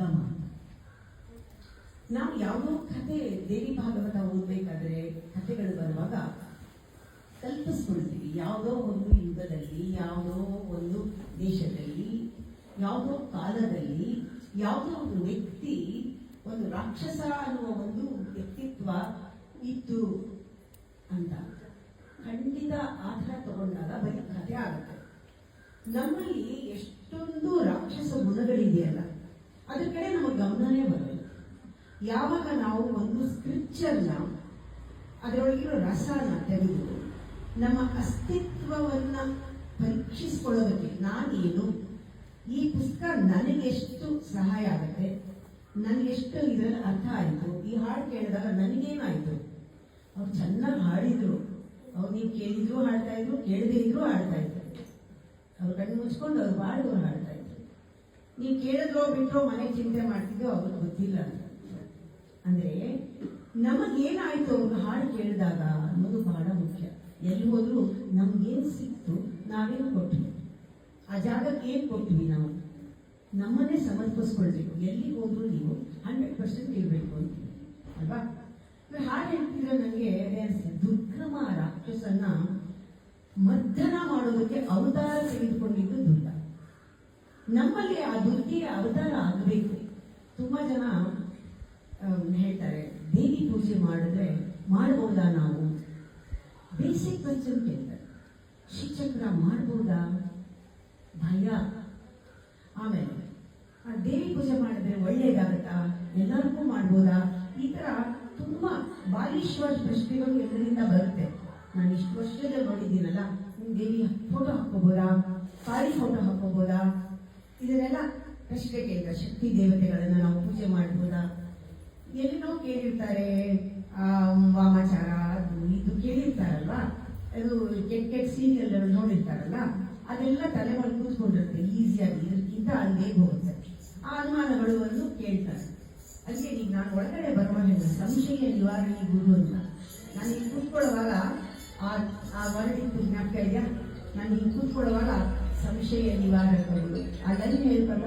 ಸಂಗಮ. ನಾವು ಯಾವುದೋ ಕಥೆ ದೇವಿ ಭಾಗವತ ಓದಬೇಕಾದ್ರೆ ಕಥೆಗಳು ಬರುವಾಗ ಕಲ್ಪಿಸ್ಕೊಳ್ತೀವಿ. ಯಾವುದೋ ಒಂದು ಯುಗದಲ್ಲಿ, ಯಾವುದೋ ಒಂದು ದೇಶದಲ್ಲಿ, ಯಾವುದೋ ಕಾಲದಲ್ಲಿ ಯಾವುದೋ ಒಂದು ವ್ಯಕ್ತಿ, ಒಂದು ರಾಕ್ಷಸ ಅನ್ನುವ ಒಂದು ವ್ಯಕ್ತಿತ್ವ ಇತ್ತು ಅಂತ ಖಂಡಿತ ಆಧಾರ ತಗೊಂಡಾಗ ಬರೀ ಕಥೆ ಆಗುತ್ತೆ. ನಮ್ಮಲ್ಲಿ ಎಷ್ಟೊಂದು ರಾಕ್ಷಸ ಗುಣಗಳಿದೆಯಲ್ಲ, ಅದ್ರ ಕಡೆ ನಮಗೆ ಗಮನನೇ ಬರಲ್ಲ. ಯಾವಾಗ ನಾವು ಒಂದು ಸ್ಕ್ರಿಪ್ಚರ್ನ ಅದರೊಳಗಿರೋ ರಸನ ತೆಗೆದು ನಮ್ಮ ಅಸ್ತಿತ್ವವನ್ನ ಪರೀಕ್ಷಿಸ್ಕೊಳ್ಳೋದಕ್ಕೆ, ನಾನೇನು, ಈ ಪುಸ್ತಕ ನನಗೆಷ್ಟು ಸಹಾಯ ಆಗುತ್ತೆ, ನನಗೆಷ್ಟು ಇದರಲ್ಲಿ ಅರ್ಥ ಆಯಿತು, ಈ ಹಾಡು ಕೇಳಿದಾಗ ನನಗೇನಾಯಿತು, ಅವ್ರು ಚೆನ್ನಾಗಿ ಹಾಡಿದ್ರು, ಅವ್ರು ನೀವು ಕೇಳಿದ್ರು ಹಾಡ್ತಾ ಇದ್ರು, ಕೇಳದೇ ಇದ್ರು ಹಾಡ್ತಾ ಇದ್ರು, ಅವ್ರು ಕಣ್ಣು ಮುಚ್ಕೊಂಡು ಅವ್ರು ಬಾಡಿದ್ರು ಹಾಡ್ತಾ ಇದ್ರು, ನೀವು ಕೇಳಿದ್ರೋ ಬಿಟ್ಟರೋ ಮನೆಗೆ ಚಿಂತೆ ಮಾಡ್ತಿದ್ದೋ ಅವ್ರಿಗೆ ಗೊತ್ತಿಲ್ಲ ಅಂತ. ಅಂದ್ರೆ ನಮಗೇನಾಯ್ತು ಅವ್ರು ಹಾಡು ಕೇಳಿದಾಗ ಅನ್ನೋದು ಬಹಳ ಮುಖ್ಯ. ಎಲ್ಲಿ ಹೋದ್ರು ನಮ್ಗೇನು ಸಿಕ್ತು, ನಾವೇನು ಕೊಟ್ವಿ, ಆ ಜಾಗಕ್ಕೆ ಏನು ಕೊಟ್ವಿ, ನಾವು ನಮ್ಮನ್ನೇ ಸಮರ್ಪಿಸ್ಕೊಳ್ಬೇಕು. ಎಲ್ಲಿಗೆ ಹೋದ್ರು ನೀವು 100% ಇರಬೇಕು ಅಂತ ಅಲ್ವಾ? ಹಾಡು ಹೇಳ್ತಿದ್ರೆ ನನಗೆ ದುರ್ಗಮ ರಾಕ್ಷಸನ್ನ ಮರ್ದನ ಮಾಡೋದಕ್ಕೆ ಅವತಾರ ತೆಗೆದುಕೊಂಡಿದ್ದು ದುರ್ಗ. ನಮ್ಮಲ್ಲಿ ಆ ದುರ್ಗಿಯ ಅವತಾರ ಆಗಬೇಕು. ತುಂಬಾ ಜನ ಹೇಳ್ತಾರೆ, ದೇವಿ ಪೂಜೆ ಮಾಡಿದ್ರೆ ಮಾಡಬಹುದಾ, ನಾವು ಬೇಸಿಕ್ ಕ್ವೆಶ್ಚನ್ ಕೇಳ್ತಾರೆ, ಶಿಕ್ಷಕರ ಮಾಡಬಹುದಾ, ಭಯ. ಆಮೇಲೆ ಆ ದೇವಿ ಪೂಜೆ ಮಾಡಿದ್ರೆ ಒಳ್ಳೇದಾಗತ್ತಾ, ಎಲ್ಲರಿಗೂ ಮಾಡ್ಬೋದಾ, ಈ ತರ ತುಂಬಾ ಬಾಲಿಶ್ವ ಪ್ರಶ್ನೆಗಳು ಎಲ್ಲರಿಂದ ಬರುತ್ತೆ. ನಾನು ಇಷ್ಟು ವರ್ಷದಲ್ಲಿ ನೋಡಿದ್ದೀನಲ್ಲ, ದೇವಿ ಫೋಟೋ ಹಾಕೋಬೋದಾ, ಕಾಳಿ ಫೋಟೋ ಹಾಕೋಬೋದಾ, ಇದನ್ನೆಲ್ಲ ಪ್ರಶ್ನೆ ಕೇಳ್ತಾರೆ. ಶಕ್ತಿ ದೇವತೆಗಳನ್ನ ನಾವು ಪೂಜೆ ಮಾಡ್ಬೋದಾ, ಎಲ್ಲಿನೋ ಕೇಳಿರ್ತಾರೆ. ವಾಮಾಚಾರ ಅದು ಇದು ಕೇಳಿರ್ತಾರಲ್ವಾ, ಅದು ಕೆಟ್ಟ ಕೆಟ್ಟ ಸೀರಿಯಲ್ ನೋಡಿರ್ತಾರಲ್ಲ, ಅದೆಲ್ಲ ತಲೆ ಮೇಲೆ ಕೂತ್ಕೊಂಡಿರುತ್ತೆ ಈಸಿಯಾಗಿ. ಇದಕ್ಕಿಂತ ಅಲ್ಲಿಗೆ ಹೋಗುತ್ತೆ. ಆ ಅನುಮಾನಗಳು ಒಂದು ಕೇಳ್ತಾರೆ. ಅದಕ್ಕೆ ಈಗ ನಾನು ಒಳಗಡೆ ಬರುವಾಗ ಸಂಶಯ ನಿವಾರಣೆ ಗುರು ಅಂತ ನಾನು ಈಗ ಕೂತ್ಕೊಳ್ಳುವಾಗ ಆ ವರ್ಡಿತ್ತು ಜ್ಞಾಪಕ ಇದೆಯಾ? ನಾನು ಈಗ ಕೂತ್ಕೊಳ್ಳುವಾಗ ಸಂಶಯ ನಿವಾರಕಗಳು ಅದನ್ನು ಹೇಳ್ತಾರ